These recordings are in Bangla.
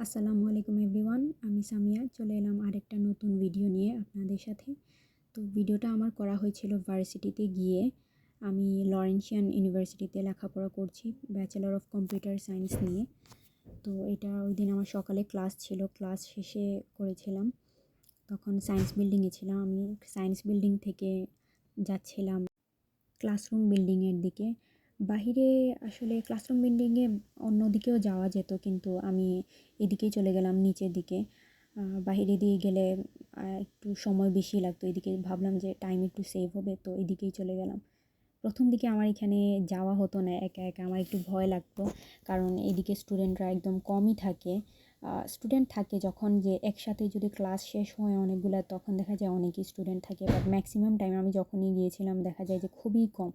আসসালামু আলাইকুম এভরিওয়ান, আমি সামিয়া চলে এলাম আরেকটা নতুন ভিডিও নিয়ে আপনাদের সাথে। তো ভিডিওটা আমার করা হয়েছিল ভার্সিটিতে গিয়ে। আমি লরেন্সিয়ান ইউনিভার্সিটিতে লেখাপড়া করছি, ব্যাচেলর অফ কম্পিউটার সায়েন্স নিয়ে। তো এটা ওই দিন আমার সকালে ক্লাস ছিল, ক্লাস শেষে করেছিলাম। তখন সায়েন্স বিল্ডিংয়ে ছিলাম। আমি সায়েন্স বিল্ডিং থেকে যাচ্ছিলাম ক্লাসরুম বিল্ডিংয়ের দিকে। বাহিরে আসলে ক্লাসরুম বিল্ডিংয়ে অন্যদিকেও যাওয়া যেত, কিন্তু আমি এদিকেই চলে গেলাম নিচের দিকে। বাহিরে দিয়ে গেলে একটু সময় বেশি লাগতো, এদিকে ভাবলাম যে টাইম একটু সেভ হবে, তো এদিকেই চলে গেলাম। প্রথম দিকে আমার এখানে যাওয়া হতো না, একা একা আমার একটু ভয় লাগতো, কারণ এদিকে স্টুডেন্টরা একদম কমই থাকে। স্টুডেন্ট থাকে যখন যে একসাথে যদি ক্লাস শেষ হয় অনেকগুলো, তখন দেখা যায় অনেকই স্টুডেন্ট থাকে, বাট ম্যাক্সিমাম টাইম আমি যখনই গিয়েছিলাম দেখা যায় যে খুবই কম।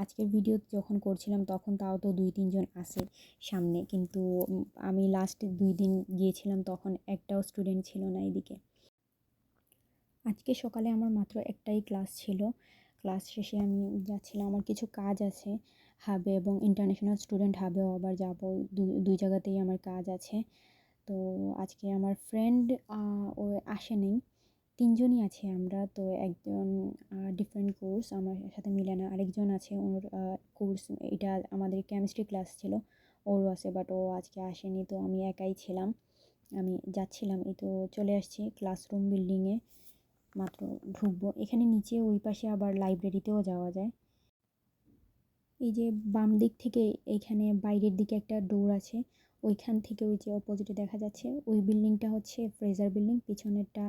আজকের ভিডিও যখন করছিলাম তখন তাও তো 2-3 জন আসে সামনে, কিন্তু আমি লাস্ট 2 দিন গিয়েছিলাম তখন একটাও স্টুডেন্ট ছিল না এদিকে। আজকে সকালে আমার মাত্র একটাই ক্লাস ছিল। ক্লাস শেষে আমি যাচ্ছিলাম, আমার কিছু কাজ আছে হাবে এবং ইন্টারন্যাশনাল স্টুডেন্ট হাবেও আবার যাব। দুই জায়গাতেই আমার কাজ আছে। তো আজকে আমার ফ্রেন্ড ও আসেনি, 3জনই আছি আমরা। তো একজন ডিফারেন্ট কোর্স, আমার সাথে মিলে না। আরেকজন আছে, ওর কোর্স এটা আমাদের কেমিস্ট্রি ক্লাস ছিল, ওরও আছে, বাট ও আজকে আসেনি। তো আমি একাই ছিলাম, আমি যাচ্ছিলাম। এই তো চলে আসছি ক্লাসরুম বিল্ডিংয়ে, মাত্র ঢুকবো। এখানে নিচে ওই পাশে আবার লাইব্রেরিতেও যাওয়া যায়। এই যে বাম দিক থেকে এইখানে বাইরের দিকে একটা ডোর আছে, ওইখান থেকে ওই যে অপোজিটে দেখা যাচ্ছে ওই বিল্ডিংটা হচ্ছে ফ্রেজার বিল্ডিং। পিছনেরটা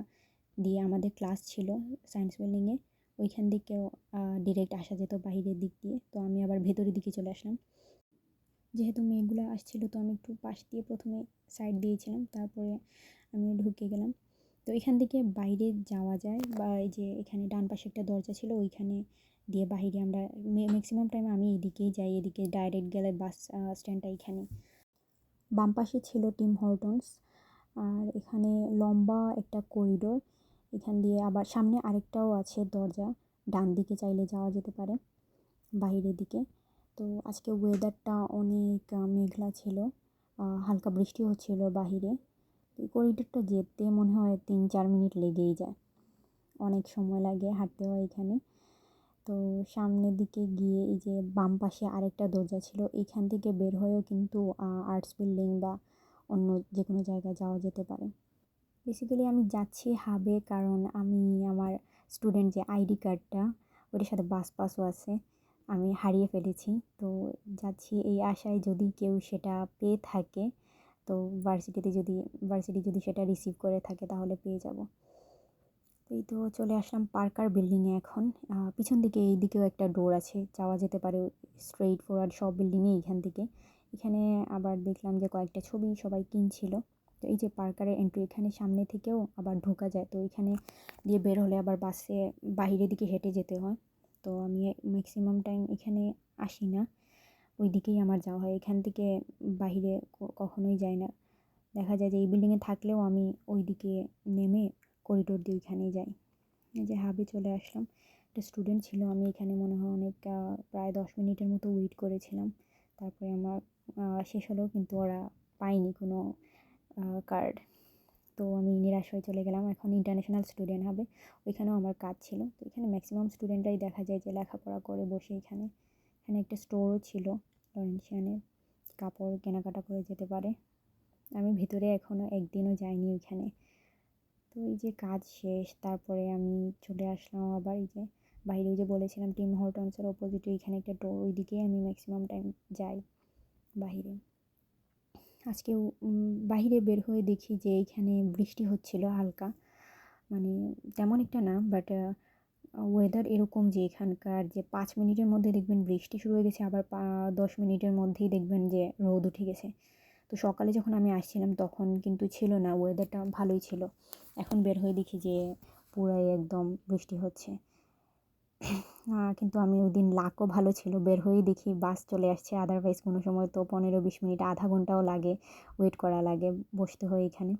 দিয়ে আমাদের ক্লাস ছিল সায়েন্স বিল্ডিংয়ে, ওইখান দিকেও ডিরেক্ট আসা যেত বাইরের দিক দিয়ে। তো আমি আবার ভেতরের দিকে চলে আসলাম, যেহেতু মেয়েগুলো আসছিলো তো আমি একটু পাশ দিয়ে প্রথমে সাইড দিয়েছিলাম, তারপরে আমি ঢুকে গেলাম। তো এখান থেকে বাইরে যাওয়া যায়, বা এই যে এখানে ডান পাশে একটা দরজা ছিল ওইখানে দিয়ে বাইরে আমরা ম্যাক্সিমাম টাইম আমি এদিকেই যাই, এদিকে ডাইরেক্ট গেলে বাস স্ট্যান্ডটা এখানে। বাম পাশে ছিল টিম হর্টনস, আর এখানে লম্বা একটা করিডোর, এখান দিয়ে আবার সামনে আরেকটাও আছে দরজা, ডান দিকে চাইলে যাওয়া যেতে পারে বাইরের দিকে। তো আজকে ওয়েদারটা অনেক মেঘলা ছিল, হালকা বৃষ্টি হচ্ছিল বাহিরে। এই করিডোরটা যেতে মনে হয় 3-4 মিনিট লেগেই যায়, অনেক সময় লাগে, হাঁটতে হয় এখানে। তো সামনের দিকে গিয়ে এই যে বাম পাশে আরেকটা দরজা ছিল, এখান থেকে বের হয়েও কিন্তু আর্টস বিল্ডিং বা অন্য যে কোনো জায়গায় যাওয়া যেতে পারে। বেসিক্যালি আমি যাচ্ছি হাবে, কারণ আমি আমার স্টুডেন্ট যে আইডি কার্ডটা, ওটার সাথে বাস পাসও আছে, আমি হারিয়ে ফেলেছি। তো যাচ্ছি এই আশায় যদি কেউ সেটা পেয়ে থাকে, তো ভার্সিটি যদি সেটা রিসিভ করে থাকে তাহলে পেয়ে যাব। এই তো চলে আসলাম পার্কার বিল্ডিংয়ে এখন। পিছন দিকে এই দিকেও একটা ডোর আছে, যাওয়া যেতে পারে স্ট্রেইট ফরওয়ার্ড সব বিল্ডিংয়ে এইখান থেকে। এখানে আবার দেখলাম যে কয়েকটা ছবি সবাই কিনছিল। তো এই যে পার্কারের এন্ট্রি, এখানে সামনে থেকেও আবার ঢোকা যায়, তো এখানে দিয়ে বের হলে আবার বাসে বাইরের দিকে হেঁটে যেতে হয়। তো আমি ম্যাক্সিমাম টাইম এখানে আসি না, ওই দিকেই আমার যাওয়া হয়, এখান থেকে বাইরে কখনোই যাই না। দেখা যায় যে এই বিল্ডিংয়ে থাকলেও আমি ওই দিকে নেমে করিডোর দিয়ে ওইখানেই যাই। এই যে হাবে চলে আসলাম, একটা স্টুডেন্ট ছিল, আমি এখানে মনে হয় অনেক প্রায় 10 মিনিটের মতো ওয়েট করেছিলাম। তারপরে আমার শেষ হলেও কিন্তু ওরা পায়নি কোনো কার্ড। তো আমি নিরাশ হয়ে চলে গেলাম। এখন ইন্টারন্যাশনাল স্টুডেন্ট হবে, ওইখানেও আমার কাজ ছিল। তো এখানে ম্যাক্সিমাম স্টুডেন্টরাই দেখা যায় যে লেখাপড়া করে বসে এখানে। এখানে একটা স্টোরও ছিল লরেন্সিয়ানের, কাপড় কেনাকাটা করে যেতে পারে। আমি ভিতরে এখনও একদিনও যাইনি ওইখানে। তো এই যে কাজ শেষ, তারপরে আমি চলে আসলাম আবার এই যে বাইরে, ওই যে বলেছিলাম টিম হর্টনসের অপোজিটে এখানে একটা ডোর, ওই দিকেই আমি ম্যাক্সিমাম টাইম যাই বাহিরে। আজকেও বাহিরে বের হয়ে দেখি যে এইখানে বৃষ্টি হচ্ছিল হালকা, মানে তেমন একটা না, বাট ওয়েদার এরকম যে এখানকার যে 5 মিনিটের মধ্যে দেখবেন বৃষ্টি শুরু হয়ে গেছে, আবার 10 মিনিটের মধ্যেই দেখবেন যে রোদ উঠে গেছে। তো সকালে যখন আমি আসছিলাম তখন কিন্তু ছিল না, ওয়েদারটা ভালোই ছিল। এখন বের হয়ে দেখি যে পুরাই একদম বৃষ্টি হচ্ছে। কিন্তু আমি ওই দিন লাকও ভালো ছিল, বের হয়েই দেখি বাস চলে আসছে। আদারওয়াইজ কোনো সময় তো 15-20 মিনিট, আধা ঘন্টাও লাগে, ওয়েট করা লাগে, বসতে হয় এখানে।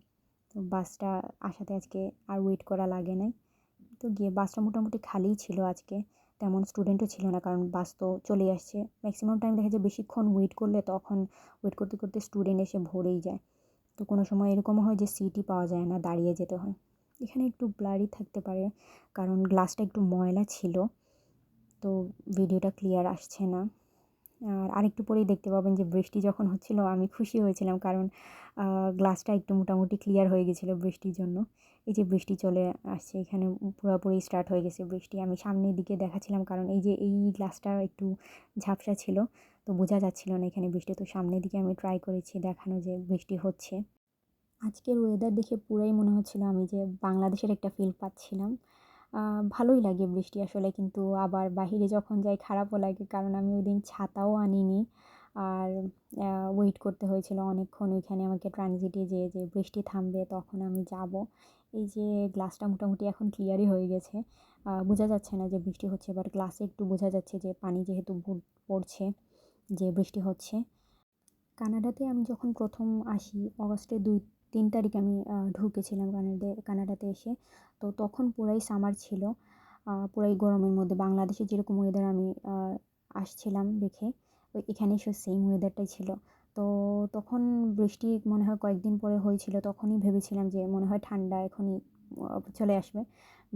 তো বাসটা আসাতে আজকে আর ওয়েট করা লাগে নাই। তো গিয়ে বাসটা মোটামুটি খালিই ছিল আজকে, তেমন স্টুডেন্টও ছিল না, কারণ বাস তো চলেই আসছে। ম্যাক্সিমাম টাইম দেখা যায় বেশিক্ষণ ওয়েট করলে তখন ওয়েট করতে করতে স্টুডেন্ট এসে ভরেই যায়। তো কোনো সময় এরকমও হয় যে সিটই পাওয়া যায় না, দাঁড়িয়ে যেতে হয়। এখানে একটু ব্লারি থাকতে পারে কারণ গ্লাসটা একটু ময়লা ছিল, তো ভিডিওটা ক্লিয়ার আসছে না। আর আরেকটু পরেই দেখতে পাবেন যে বৃষ্টি যখন হচ্ছিল আমি খুশি হয়েছিলাম, কারণ গ্লাসটা একটু মোটামুটি ক্লিয়ার হয়ে গেছিলো বৃষ্টির জন্য। এই যে বৃষ্টি চলে আসছে, এখানে পুরোপুরি স্টার্ট হয়ে গেছে বৃষ্টি। আমি সামনের দিকে দেখাচ্ছিলাম কারণ এই যে এই গ্লাসটা একটু ঝাপসা ছিল, তো বোঝা যাচ্ছিল না এখানে বৃষ্টি। তো সামনের দিকে আমি ট্রাই করেছি দেখানো যে বৃষ্টি হচ্ছে। আজকের ওয়েদার দেখে পুরাই মনে হচ্ছিল আমি যে বাংলাদেশের একটা ফিল পাচ্ছিলাম। ভালোই লাগে বৃষ্টি আসলে, কিন্তু আবার বাহিরে যখন যাই খারাপও লাগে, কারণ আমি ওইদিন ছাতাও আনিনি। আর ওয়েট করতে হয়েছিল অনেকক্ষণ ওইখানে আমাকে ট্রানজিটে যেয়ে, যে বৃষ্টি থামবে তখন আমি যাব। এই যে গ্লাসটা মোটামুটি এখন ক্লিয়ারই হয়ে গেছে, বোঝা যাচ্ছে না যে বৃষ্টি হচ্ছে, বাট গ্লাসে একটু বোঝা যাচ্ছে যে পানি যেহেতু পড়ছে, যে বৃষ্টি হচ্ছে। কানাডাতে আমি যখন প্রথম আসি অগাস্টের 2-3 তারিখ আমি ঢুকেছিলাম কানাডাতে এসে। তো তখন পুরাই সামার ছিল, পুরাই গরমের মধ্যে বাংলাদেশে যেরকম ওয়েদার আমি আসছিলাম দেখে, এখানে এসে সেম ওয়েদারটাই ছিল। তো তখন বৃষ্টি মনে হয় কয়েকদিন পরে হয়েছিল, তখনই ভেবেছিলাম যে মনে হয় ঠান্ডা এখনই চলে আসবে।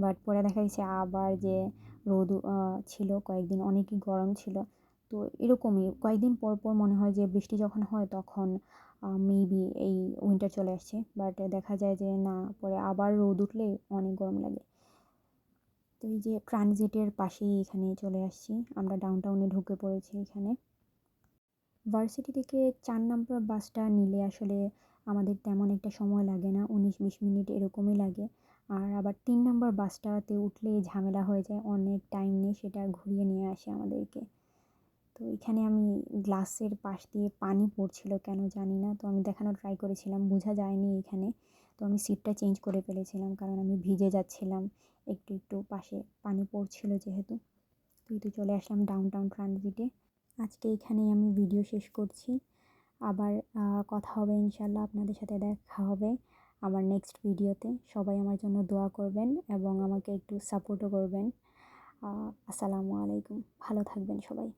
বাট পরে দেখা গেছে আবার যে রোদ ছিল, কয়েকদিন অনেকই গরম ছিল। তো এরকমই কয়েকদিন পর পর মনে হয় যে বৃষ্টি যখন হয় তখন মেবি এই উইন্টার চলে আসছে, বাট দেখা যায় যে না, পরে আবার রোদ উঠলে অনেক গরম লাগে। তো এই যে ট্রানজিটের পাশেই এখানে চলে আসছি, আমরা ডাউনটাউনে ঢুকে পড়েছি এখানে। ভার্সিটি থেকে 4 নাম্বার বাসটা নিলে আসলে আমাদের তেমন একটা সময় লাগে না, 19-20 মিনিট এরকমই লাগে। আর আবার 3 নাম্বার বাসটাতে উঠলে ঝামেলা হয়ে যায়, অনেক টাইম নিয়ে সেটা ঘুরিয়ে নিয়ে আসে আমাদেরকে। তো এখানে আমি গ্লাসের পাশ দিয়ে পানি পড়ছিল কেন জানি না, তো আমি দেখানোর ট্রাই করেছিলাম, বোঝা যায়নি এখানে। তো আমি সিটটা চেঞ্জ করে ফেলেছিলাম কারণ আমি ভিজে যাচ্ছিলাম, একটু একটু পাশে পানি পড়ছিল যেহেতু। তো চলে আসলাম ডাউনটাউন ট্রানজিটে। আজকে এখানেই আমি ভিডিও শেষ করছি। আবার কথা হবে ইনশাল্লাহ, আপনাদের সাথে দেখা হবে আমার নেক্সট ভিডিওতে। সবাই আমার জন্য দোয়া করবেন এবং আমাকে একটু সাপোর্টও করবেন। আসসালামু আলাইকুম, ভালো থাকবেন সবাই।